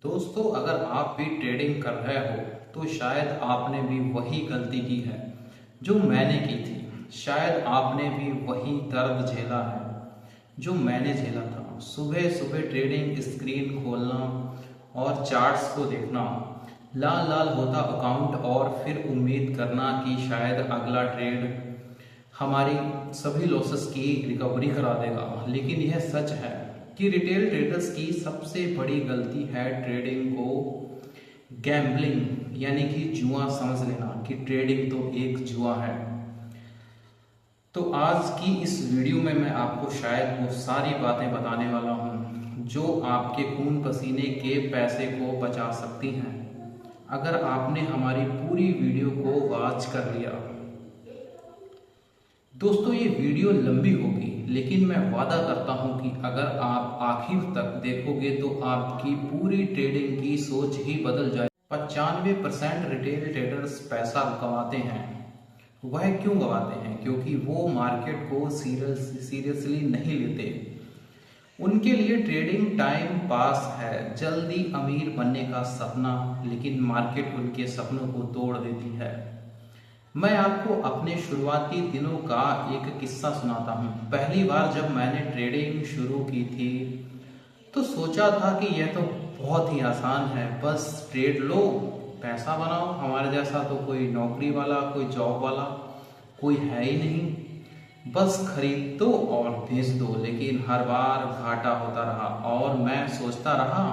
दोस्तों, अगर आप भी ट्रेडिंग कर रहे हो तो शायद आपने भी वही गलती की है जो मैंने की थी। शायद आपने भी वही दर्द झेला है जो मैंने झेला था। सुबह सुबह ट्रेडिंग स्क्रीन खोलना और चार्ट्स को देखना, लाल लाल होता अकाउंट और फिर उम्मीद करना कि शायद अगला ट्रेड हमारी सभी लॉसेस की रिकवरी करा देगा। लेकिन यह सच है कि रिटेल ट्रेडर्स की सबसे बड़ी गलती है ट्रेडिंग को गैम्बलिंग यानी कि जुआ समझ लेना कि ट्रेडिंग तो एक जुआ है। तो आज की इस वीडियो में मैं आपको शायद वो सारी बातें बताने वाला हूँ जो आपके खून पसीने के पैसे को बचा सकती हैं अगर आपने हमारी पूरी वीडियो को वॉच कर लिया। दोस्तों, ये वीडियो लंबी होगी लेकिन मैं वादा करता हूं कि अगर आप आखिर तक देखोगे तो आपकी पूरी ट्रेडिंग की सोच ही बदल जाए। 95% रिटेल ट्रेडर्स पैसा गंवाते हैं। वह क्यों गंवाते हैं? क्योंकि वो मार्केट को सीरियसली नहीं लेते। उनके लिए ट्रेडिंग टाइम पास है, जल्दी अमीर बनने का सपना, लेकिन मार्केट उनके सपनों को तोड़ देती है। मैं आपको अपने शुरुआती दिनों का एक किस्सा सुनाता हूँ। पहली बार जब मैंने ट्रेडिंग शुरू की थी तो सोचा था कि यह तो बहुत ही आसान है, बस ट्रेड लो, पैसा बनाओ। हमारे जैसा तो कोई नौकरी वाला, कोई जॉब वाला कोई है ही नहीं। बस खरीद दो और बेच दो। लेकिन हर बार घाटा होता रहा और मैं सोचता रहा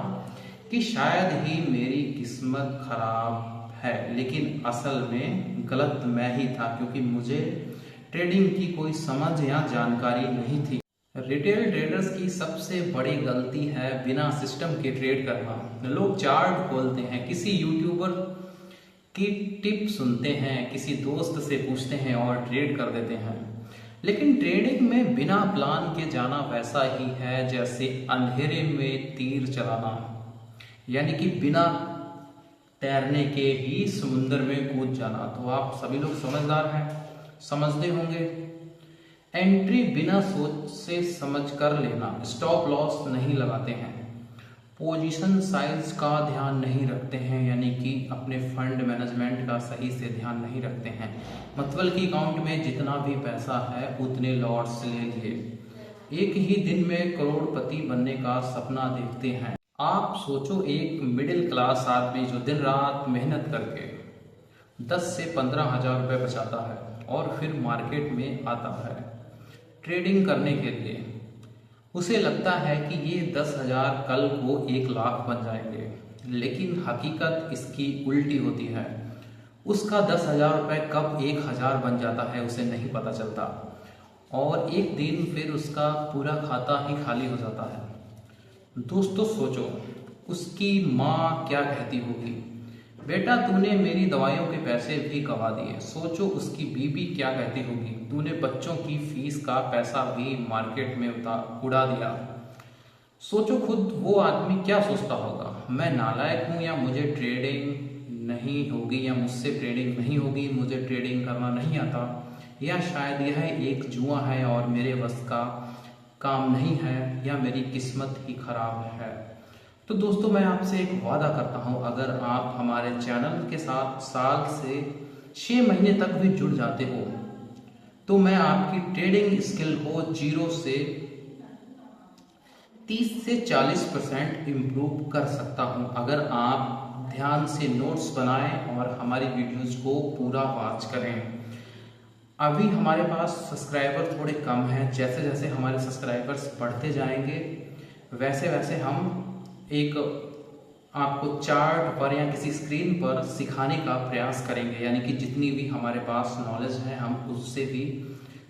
कि शायद ही मेरी किस्मत खराब है। लेकिन असल में गलत मैं ही था, क्योंकि मुझे ट्रेडिंग की कोई समझ या जानकारी नहीं थी। रिटेल ट्रेडर्स की सबसे बड़ी गलती है बिना सिस्टम के ट्रेड करना। लोग चार्ट खोलते हैं, किसी यूट्यूबर की टिप सुनते हैं, किसी दोस्त से पूछते हैं और ट्रेड कर देते हैं। लेकिन ट्रेडिंग में बिना प्लान के जाना वैसा ही है जैसे अंधेरे में तीर चलाना, यानी कि बिना तैरने के ही समुद्र में कूद जाना। तो आप सभी लोग समझदार हैं, समझते होंगे। एंट्री बिना सोच से समझ कर लेना, स्टॉप लॉस नहीं लगाते हैं, पोजीशन साइज का ध्यान नहीं रखते हैं, यानी कि अपने फंड मैनेजमेंट का सही से ध्यान नहीं रखते हैं। मतलब कि अकाउंट में जितना भी पैसा है उतने लॉट्स ले लिए। एक ही दिन में करोड़पति बनने का सपना देखते हैं। आप सोचो, एक मिडिल क्लास आदमी जो दिन रात मेहनत करके 10 से 15 हजार रुपये बचाता है और फिर मार्केट में आता है ट्रेडिंग करने के लिए, उसे लगता है कि ये 10,000 कल को 1 लाख बन जाएंगे। लेकिन हकीकत इसकी उल्टी होती है। उसका 10,000 रुपये कब 1,000 बन जाता है उसे नहीं पता चलता, और एक दिन फिर उसका पूरा खाता ही खाली हो जाता है। दोस्तों सोचो, उसकी माँ क्या कहती होगी, बेटा तूने मेरी दवाइयों के पैसे भी गंवा दिए। सोचो उसकी बीबी क्या कहती होगी, तूने बच्चों की फीस का पैसा भी मार्केट में उड़ा दिया। सोचो खुद वो आदमी क्या सोचता होगा, मैं नालायक हूँ, या मुझे ट्रेडिंग नहीं होगी, या मुझसे ट्रेडिंग नहीं होगी, मुझे ट्रेडिंग करना नहीं आता, या शायद यह एक जुआ है और मेरे बस का काम नहीं है, या मेरी किस्मत ही खराब है। तो दोस्तों, मैं आपसे एक वादा करता हूं, अगर आप हमारे चैनल के साथ साल से 6 महीने तक भी जुड़ जाते हो तो मैं आपकी ट्रेडिंग स्किल को 0 से 30 से 40% इम्प्रूव कर सकता हूं, अगर आप ध्यान से नोट्स बनाएं और हमारी वीडियोस को पूरा वॉच करें। अभी हमारे पास सब्सक्राइबर थोड़े कम हैं। जैसे जैसे हमारे सब्सक्राइबर्स बढ़ते जाएंगे वैसे वैसे हम एक आपको चार्ट पर या किसी स्क्रीन पर सिखाने का प्रयास करेंगे, यानी कि जितनी भी हमारे पास नॉलेज है हम उससे भी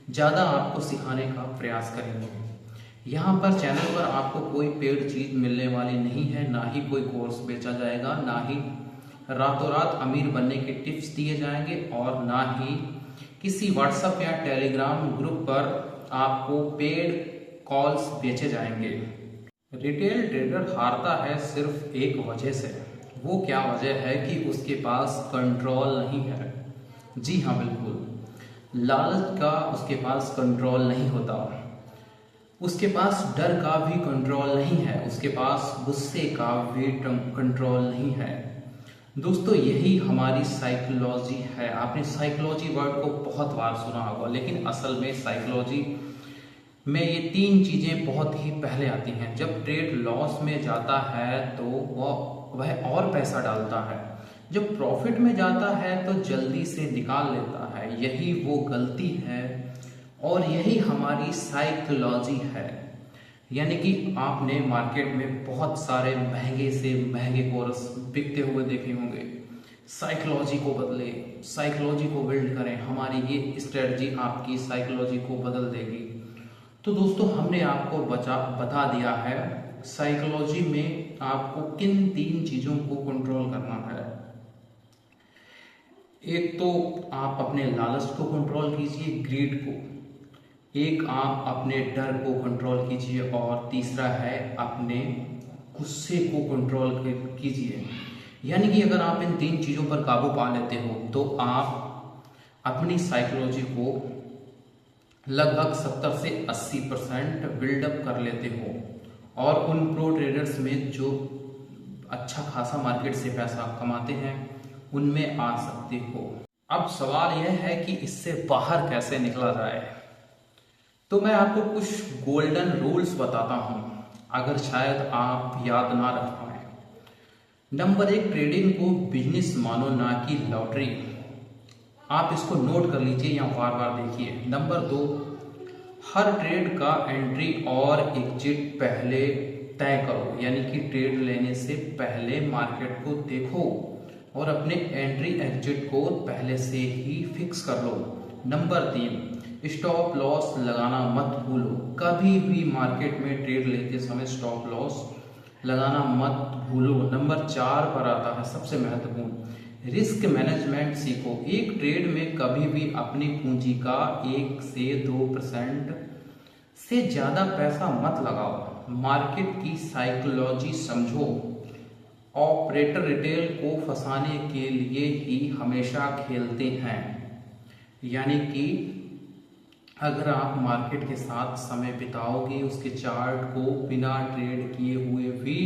ज़्यादा आपको सिखाने का प्रयास करेंगे। यहाँ पर चैनल पर आपको कोई पेड चीज़ मिलने वाली नहीं है, ना ही कोई कोर्स बेचा जाएगा, ना ही रातों रात अमीर बनने के टिप्स दिए जाएंगे, और ना ही किसी व्हाट्सएप या टेलीग्राम ग्रुप पर आपको पेड कॉल्स बेचे जाएंगे। रिटेल ट्रेडर हारता है सिर्फ एक वजह से। वो क्या वजह है कि उसके पास कंट्रोल नहीं है। जी हाँ, बिल्कुल, लालच का उसके पास कंट्रोल नहीं होता। उसके पास डर का भी कंट्रोल नहीं है, उसके पास गुस्से का भी कंट्रोल नहीं है। दोस्तों यही हमारी साइकोलॉजी है। आपने साइकोलॉजी वर्ड को बहुत बार सुना होगा, लेकिन असल में साइकोलॉजी में ये 3 चीजें बहुत ही पहले आती हैं। जब ट्रेड लॉस में जाता है तो वह और पैसा डालता है, जब प्रॉफिट में जाता है तो जल्दी से निकाल लेता है। यही वो गलती है और यही हमारी साइकोलॉजी है। यानी कि आपने मार्केट में बहुत सारे महंगे से महंगे कोर्स बिकते हुए देखे होंगे। साइकोलॉजी को बदले, साइकोलॉजी को बिल्ड करें, हमारी ये स्ट्रेटजी आपकी साइकोलॉजी को बदल देगी। तो दोस्तों हमने आपको बता दिया है साइकोलॉजी में आपको किन 3 चीजों को कंट्रोल करना है। एक तो आप अपने लालच को कंट्रोल कीजिए, ग्रीड को। एक आप अपने डर को कंट्रोल कीजिए और तीसरा है अपने गुस्से को कंट्रोल कीजिए। यानी कि अगर आप इन 3 चीजों पर काबू पा लेते हो तो आप अपनी साइकोलॉजी को लगभग 70 से 80% बिल्डअप कर लेते हो और उन प्रो ट्रेडर्स में जो अच्छा खासा मार्केट से पैसा कमाते हैं उनमें आ सकते हो। अब सवाल यह है कि इससे बाहर कैसे निकला जाए। तो मैं आपको कुछ गोल्डन रूल्स बताता हूं, अगर शायद आप याद ना रख पाए। नंबर 1, ट्रेडिंग को बिजनेस मानो, ना कि लॉटरी। आप इसको नोट कर लीजिए या बार बार देखिए। नंबर 2, हर ट्रेड का एंट्री और एग्जिट पहले तय करो, यानी कि ट्रेड लेने से पहले मार्केट को देखो और अपने एंट्री एग्जिट को पहले से ही फिक्स कर लो। नंबर 3, स्टॉप लॉस लगाना मत भूलो। कभी भी मार्केट में ट्रेड लेते समय स्टॉप लॉस लगाना मत भूलो। नंबर 4 पर आता है सबसे महत्वपूर्ण, रिस्क मैनेजमेंट सीखो। एक ट्रेड में कभी भी अपनी पूंजी का 1 से 2% से ज्यादा पैसा मत लगाओ। मार्केट की साइकोलॉजी समझो। ऑपरेटर रिटेल को फंसाने के लिए ही हमेशा खेलते हैं। यानी कि अगर आप मार्केट के साथ समय बिताओगे, उसके चार्ट को बिना ट्रेड किए हुए भी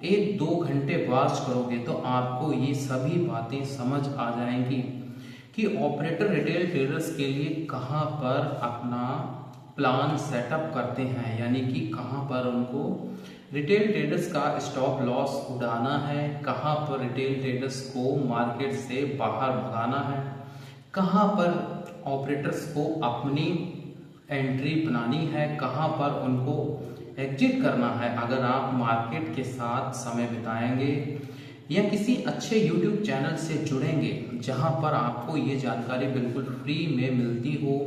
1-2 घंटे वॉच करोगे तो आपको ये सभी बातें समझ आ जाएंगी कि ऑपरेटर रिटेल ट्रेडर्स के लिए कहां पर अपना प्लान सेटअप करते हैं। यानी कि कहां पर उनको रिटेल ट्रेडर्स का स्टॉप लॉस उड़ाना है, कहां पर रिटेल ट्रेडर्स को मार्केट से बाहर भगाना है, कहां पर ऑपरेटर्स को अपनी एंट्री बनानी है, कहां पर उनको एग्जिट करना है। अगर आप मार्केट के साथ समय बिताएंगे या किसी अच्छे YouTube चैनल से जुड़ेंगे जहां पर आपको ये जानकारी बिल्कुल फ्री में मिलती हो,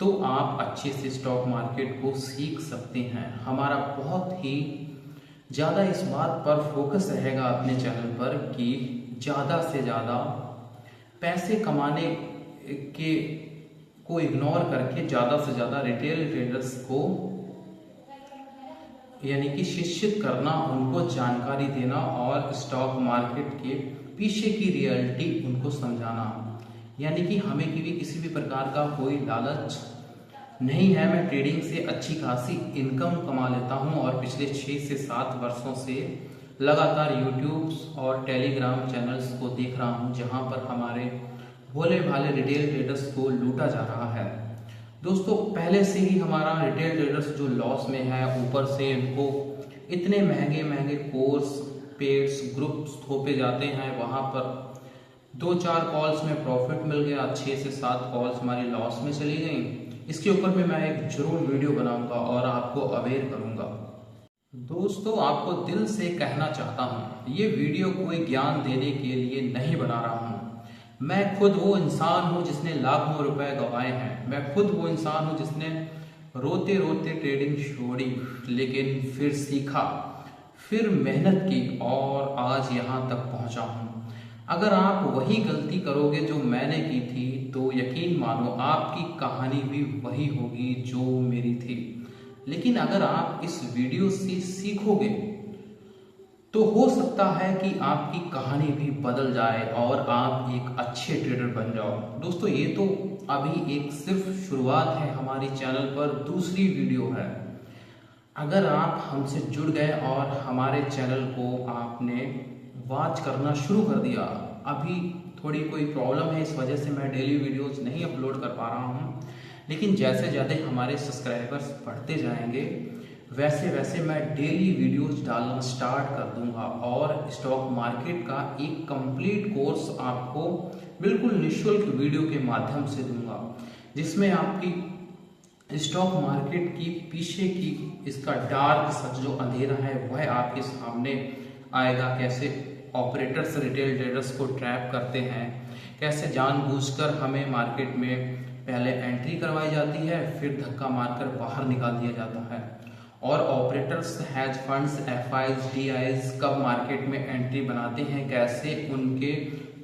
तो आप अच्छे से स्टॉक मार्केट को सीख सकते हैं। हमारा बहुत ही ज़्यादा इस बात पर फोकस रहेगा अपने चैनल पर कि ज़्यादा से ज़्यादा पैसे कमाने के को इग्नोर करके ज़्यादा से ज़्यादा रिटेल ट्रेडर्स को यानी कि शिक्षित करना, उनको जानकारी देना और स्टॉक मार्केट के पीछे की रियलिटी उनको समझाना। यानी कि हमें किसी भी प्रकार का कोई लालच नहीं है। मैं ट्रेडिंग से अच्छी खासी इनकम कमा लेता हूं और पिछले 6 से 7 वर्षों से लगातार यूट्यूब और टेलीग्राम चैनल्स को देख रहा हूं जहां पर हमारे भोले भाले रिटेल ट्रेडर्स को लूटा जा रहा है। दोस्तों पहले से ही हमारा रिटेल ट्रेडर्स जो लॉस में है, ऊपर से इनको इतने महंगे महंगे कोर्स, पेड्स, ग्रुप्स थोपे जाते हैं। वहां पर 2-4 कॉल्स में प्रॉफिट मिल गया, 6 से 7 कॉल्स हमारी लॉस में चली गई। इसके ऊपर में मैं एक जरूर वीडियो बनाऊंगा और आपको अवेयर करूंगा। दोस्तों आपको दिल से कहना चाहता हूं, ये वीडियो कोई ज्ञान देने के लिए नहीं बना रहा हूं। मैं खुद वो इंसान हूं जिसने लाखों रुपए गंवाए हैं। मैं खुद वो इंसान हूं जिसने रोते रोते ट्रेडिंग छोड़ी, लेकिन फिर सीखा, फिर मेहनत की और आज यहां तक पहुंचा हूं। अगर आप वही गलती करोगे जो मैंने की थी तो यकीन मानो आपकी कहानी भी वही होगी जो मेरी थी। लेकिन अगर आप इस वीडियो से सीखोगे तो हो सकता है कि आपकी कहानी भी बदल जाए और आप एक अच्छे ट्रेडर बन जाओ। दोस्तों ये तो अभी एक सिर्फ शुरुआत है, हमारी चैनल पर दूसरी वीडियो है। अगर आप हमसे जुड़ गए और हमारे चैनल को आपने वॉच करना शुरू कर दिया, अभी थोड़ी कोई प्रॉब्लम है, इस वजह से मैं डेली वीडियोस नहीं अपलोड कर पा रहा हूँ, लेकिन जैसे जैसे हमारे सब्सक्राइबर्स बढ़ते जाएंगे वैसे वैसे मैं डेली वीडियोस डालना स्टार्ट कर दूंगा और स्टॉक मार्केट का एक कंप्लीट कोर्स आपको बिल्कुल निःशुल्क वीडियो के माध्यम से दूंगा, जिसमें आपकी स्टॉक मार्केट की पीछे की इसका डार्क सच जो अंधेरा है वह आपके सामने आएगा। कैसे ऑपरेटर्स रिटेल ट्रेडर्स को ट्रैप करते हैं, कैसे जानबूझकर हमें मार्केट में पहले एंट्री करवाई जाती है, फिर धक्का मारकर बाहर निकाल दिया जाता है, और operators has funds FIIs DIs कब मार्केट में एंट्री बनाते हैं, कैसे उनके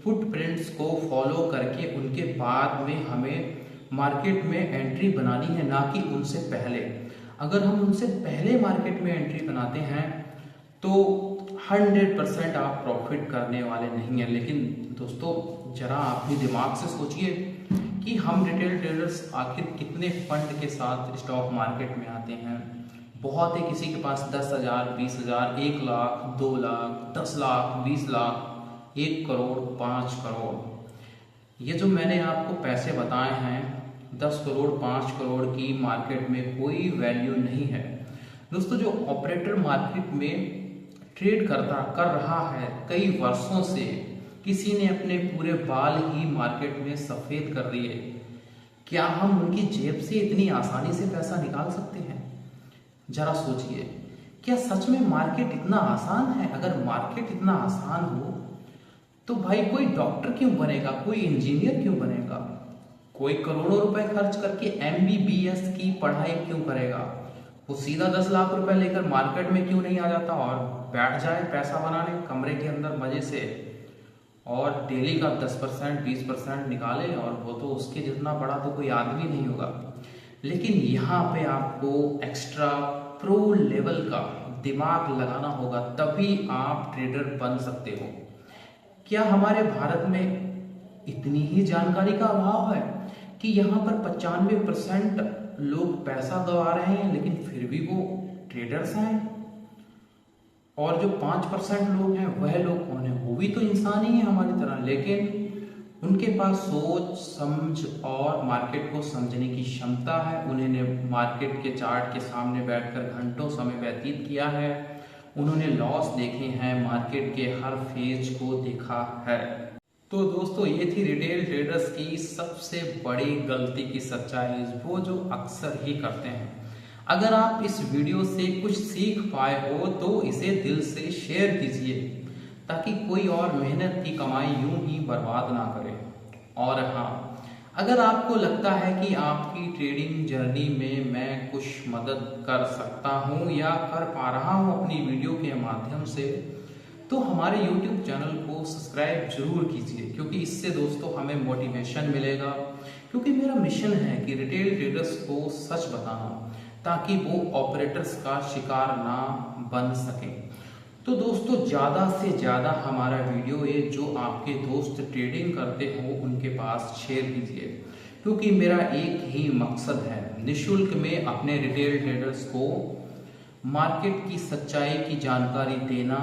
फुटप्रिंट्स को फॉलो करके उनके बाद में हमें मार्केट में एंट्री बनानी है, ना कि उनसे पहले। अगर हम उनसे पहले मार्केट में एंट्री बनाते हैं तो 100% आप प्रॉफिट करने वाले नहीं हैं। लेकिन दोस्तों जरा आप भी दिमाग से सोचिए कि हम रिटेल ट्रेडर्स आखिर कितने फंड के साथ स्टॉक मार्केट में आते हैं। बहुत है किसी के पास 10,000, 20,000, 1 लाख, 2 लाख, 10 लाख, 20 लाख, 1 करोड़, 5 करोड़। ये जो मैंने आपको पैसे बताए हैं 10 करोड़, 5 करोड़ की मार्केट में कोई वैल्यू नहीं है दोस्तों। जो ऑपरेटर मार्केट में ट्रेड कर रहा है कई वर्षों से, किसी ने अपने पूरे बाल ही मार्केट में सफेद कर दिए, क्या हम उनकी जेब से इतनी आसानी से पैसा निकाल सकते हैं? जरा सोचिए, क्या सच में मार्केट इतना आसान है? अगर मार्केट इतना आसान हो तो भाई कोई डॉक्टर क्यों बनेगा, कोई इंजीनियर क्यों बनेगा, कोई करोड़ों रुपए खर्च करके एमबीबीएस की पढ़ाई क्यों करेगा? वो सीधा 10 लाख रुपए लेकर मार्केट में क्यों नहीं आ जाता और बैठ जाए पैसा बनाने कमरे के अंदर मजे से, और डेली का 10% 20% निकाले, और वो तो उसके जितना बड़ा तो कोई आदमी नहीं होगा। लेकिन यहाँ पे आपको एक्स्ट्रा प्रो लेवल का दिमाग लगाना होगा, तभी आप ट्रेडर बन सकते हो। क्या हमारे भारत में इतनी ही जानकारी का अभाव है कि यहाँ पर 95% लोग पैसा गंवा रहे हैं लेकिन फिर भी वो ट्रेडर्स हैं, और जो 5% लोग हैं वह लोग कौन है? वो भी तो इंसान ही है हमारी तरह, लेकिन उनके पास सोच समझ और मार्केट को समझने की क्षमता है। उन्होंने मार्केट के चार्ट के सामने बैठकर घंटों समय व्यतीत किया है, उन्होंने लॉस देखे हैं, मार्केट के हर फेज को देखा है। तो दोस्तों ये थी रिटेल ट्रेडर्स की सबसे बड़ी गलती की सच्चाई, वो जो अक्सर ही करते हैं। अगर आप इस वीडियो से कुछ सीख पाए हो तो इसे दिल से शेयर कीजिए, ताकि कोई और मेहनत की कमाई यूं ही बर्बाद ना करे। और हाँ, अगर आपको लगता है कि आपकी ट्रेडिंग जर्नी में मैं कुछ मदद कर सकता हूं या कर पा रहा हूं अपनी वीडियो के माध्यम से, तो हमारे YouTube चैनल को सब्सक्राइब जरूर कीजिए, क्योंकि इससे दोस्तों हमें मोटिवेशन मिलेगा। क्योंकि मेरा मिशन है कि रिटेल ट्रेडर्स को सच बताना, ताकि वो ऑपरेटर्स का शिकार ना बन सकें। तो दोस्तों ज़्यादा से ज़्यादा हमारा वीडियो ये जो आपके दोस्त ट्रेडिंग करते हो उनके पास शेयर कीजिए, क्योंकि मेरा एक ही मकसद है, निःशुल्क में अपने रिटेल ट्रेडर्स को मार्केट की सच्चाई की जानकारी देना।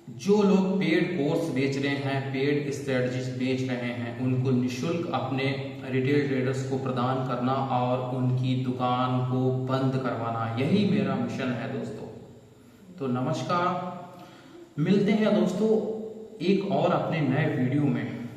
जो लोग पेड कोर्स बेच रहे हैं, पेड स्ट्रेटजीज बेच रहे हैं, उनको निःशुल्क अपने रिटेल ट्रेडर्स को प्रदान करना और उनकी दुकान को बंद करवाना, यही मेरा मिशन है दोस्तों। तो नमस्कार, मिलते हैं दोस्तों एक और अपने नए वीडियो में।